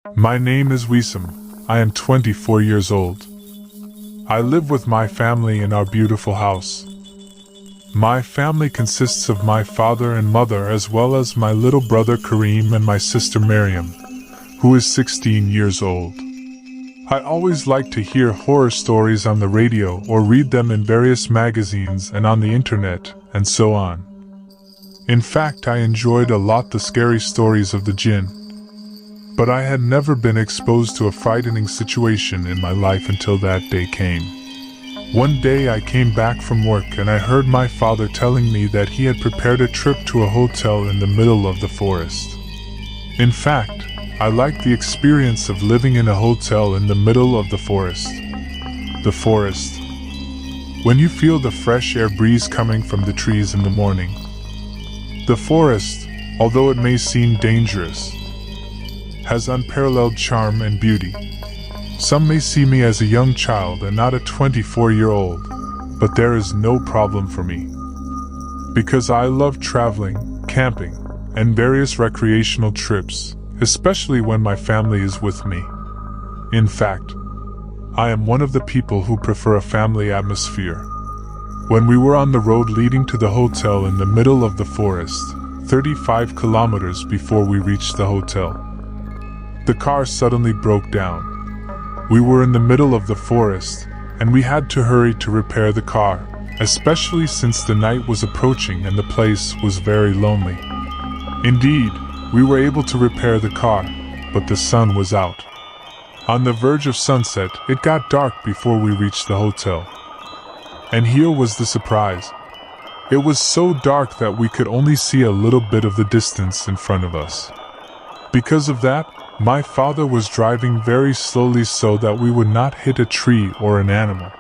My name is Wisam. I am 24 years old. I live with my family in our beautiful house. My family consists of my father and mother as well as my little brother Kareem and my sister Miriam, who is 16 years old. I always like to hear horror stories on the radio or read them in various magazines and on the internet, and so on. In fact, I enjoyed a lot the scary stories of the jinn. But I had never been exposed to a frightening situation in my life until that day came. One day I came back from work and I heard my father telling me that he had prepared a trip to a hotel in the middle of the forest. In fact, I liked the experience of living in a hotel in the middle of the forest. The forest. When you feel the fresh air breeze coming from the trees in the morning. The forest, although it may seem dangerous, has unparalleled charm and beauty. Some may see me as a young child and not a 24-year-old, but there is no problem for me. Because I love traveling, camping, and various recreational trips, especially when my family is with me. In fact, I am one of the people who prefer a family atmosphere. When we were on the road leading to the hotel in the middle of the forest, 35 kilometers before we reached the hotel, the car suddenly broke down. We were in the middle of the forest, and we had to hurry to repair the car, especially since the night was approaching and the place was very lonely. Indeed, we were able to repair the car, but the sun was out. On the verge of sunset, it got dark before we reached the hotel. And here was the surprise. It was so dark that we could only see a little bit of the distance in front of us. Because of that, my father was driving very slowly so that we would not hit a tree or an animal.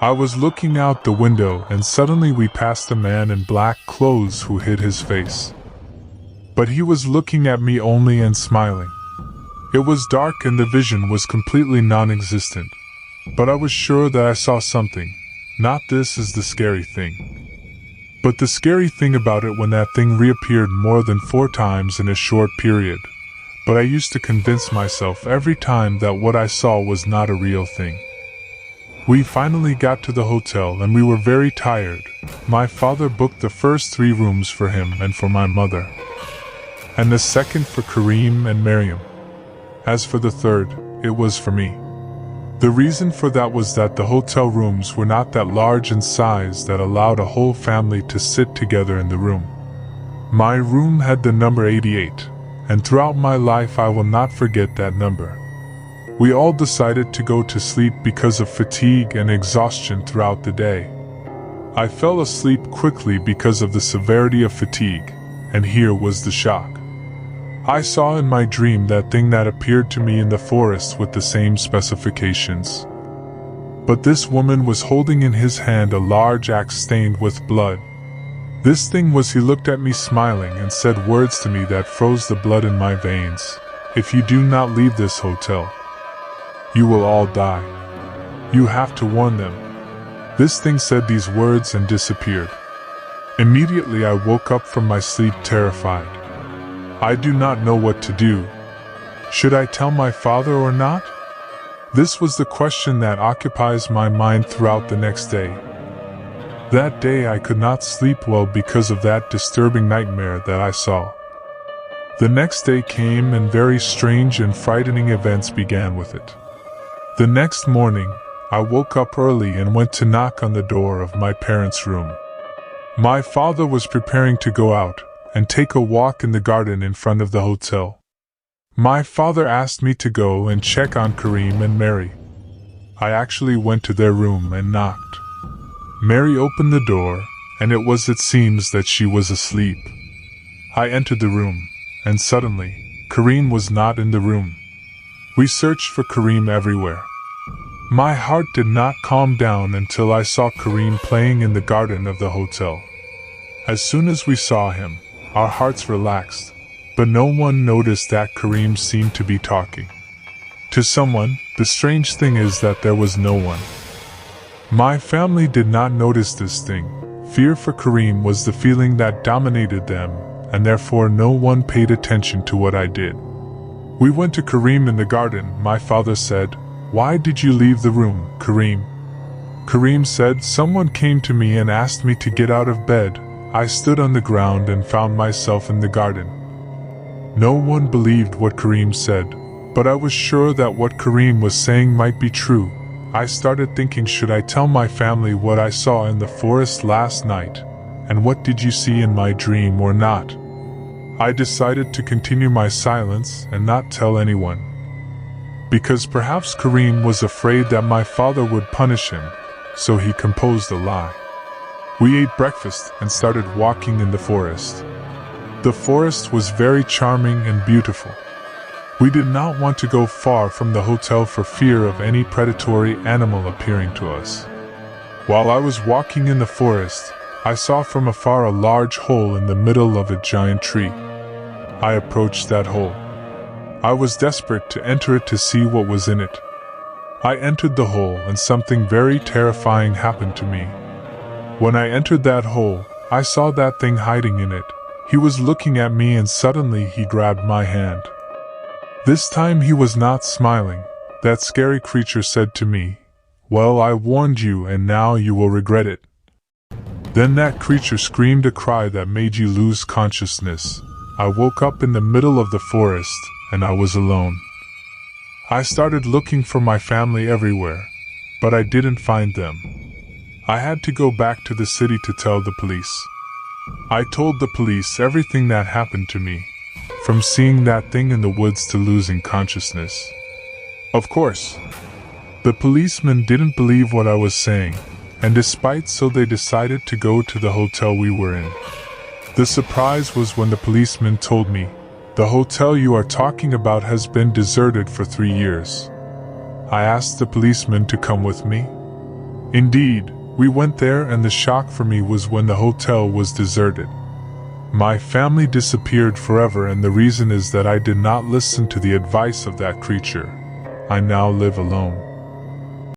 I was looking out the window and suddenly we passed a man in black clothes who hid his face. But he was looking at me only and smiling. It was dark and the vision was completely non-existent. But I was sure that I saw something. Not this is the scary thing. But the scary thing about it when that thing reappeared more than 4 times in a short period. But I used to convince myself every time that what I saw was not a real thing. We finally got to the hotel and we were very tired. My father booked the first 3 rooms for him and for my mother, and the second for Kareem and Miriam. As for the third, it was for me. The reason for that was that the hotel rooms were not that large in size that allowed a whole family to sit together in the room. My room had the number 88. And throughout my life I will not forget that number. We all decided to go to sleep because of fatigue and exhaustion throughout the day. I fell asleep quickly because of the severity of fatigue, and here was the shock. I saw in my dream that thing that appeared to me in the forest with the same specifications. But this woman was holding in his hand a large axe stained with blood. This thing was he looked at me smiling and said words to me that froze the blood in my veins. If you do not leave this hotel, you will all die. You have to warn them. This thing said these words and disappeared. Immediately I woke up from my sleep terrified. I do not know what to do. Should I tell my father or not? This was the question that occupies my mind throughout the next day. That day I could not sleep well because of that disturbing nightmare that I saw. The next day came and very strange and frightening events began with it. The next morning, I woke up early and went to knock on the door of my parents' room. My father was preparing to go out and take a walk in the garden in front of the hotel. My father asked me to go and check on Kareem and Mary. I actually went to their room and knocked. Mary opened the door, and it seems that she was asleep. I entered the room, and suddenly, Kareem was not in the room. We searched for Kareem everywhere. My heart did not calm down until I saw Kareem playing in the garden of the hotel. As soon as we saw him, our hearts relaxed, but no one noticed that Kareem seemed to be talking to someone. The strange thing is that there was no one. My family did not notice this thing. Fear for Kareem was the feeling that dominated them, and therefore no one paid attention to what I did. We went to Kareem in the garden. My father said, "Why did you leave the room, Kareem?" Kareem said, "Someone came to me and asked me to get out of bed. I stood on the ground and found myself in the garden." No one believed what Kareem said, but I was sure that what Kareem was saying might be true. I started thinking, should I tell my family what I saw in the forest last night? And what did you see in my dream or not? I decided to continue my silence and not tell anyone. Because perhaps Kareem was afraid that my father would punish him, so he composed a lie. We ate breakfast and started walking in the forest. The forest was very charming and beautiful. We did not want to go far from the hotel for fear of any predatory animal appearing to us. While I was walking in the forest, I saw from afar a large hole in the middle of a giant tree. I approached that hole. I was desperate to enter it to see what was in it. I entered the hole and something very terrifying happened to me. When I entered that hole, I saw that thing hiding in it. He was looking at me and suddenly he grabbed my hand. This time he was not smiling. That scary creature said to me, "Well, I warned you and now you will regret it." Then that creature screamed a cry that made you lose consciousness. I woke up in the middle of the forest and I was alone. I started looking for my family everywhere, but I didn't find them. I had to go back to the city to tell the police. I told the police everything that happened to me, from seeing that thing in the woods to losing consciousness. Of course, the policemen didn't believe what I was saying, and despite so they decided to go to the hotel we were in. The surprise was when the policeman told me, "The hotel you are talking about has been deserted for 3 years." I asked the policeman to come with me. Indeed, we went there and the shock for me was when the hotel was deserted. My family disappeared forever and the reason is that I did not listen to the advice of that creature. I now live alone.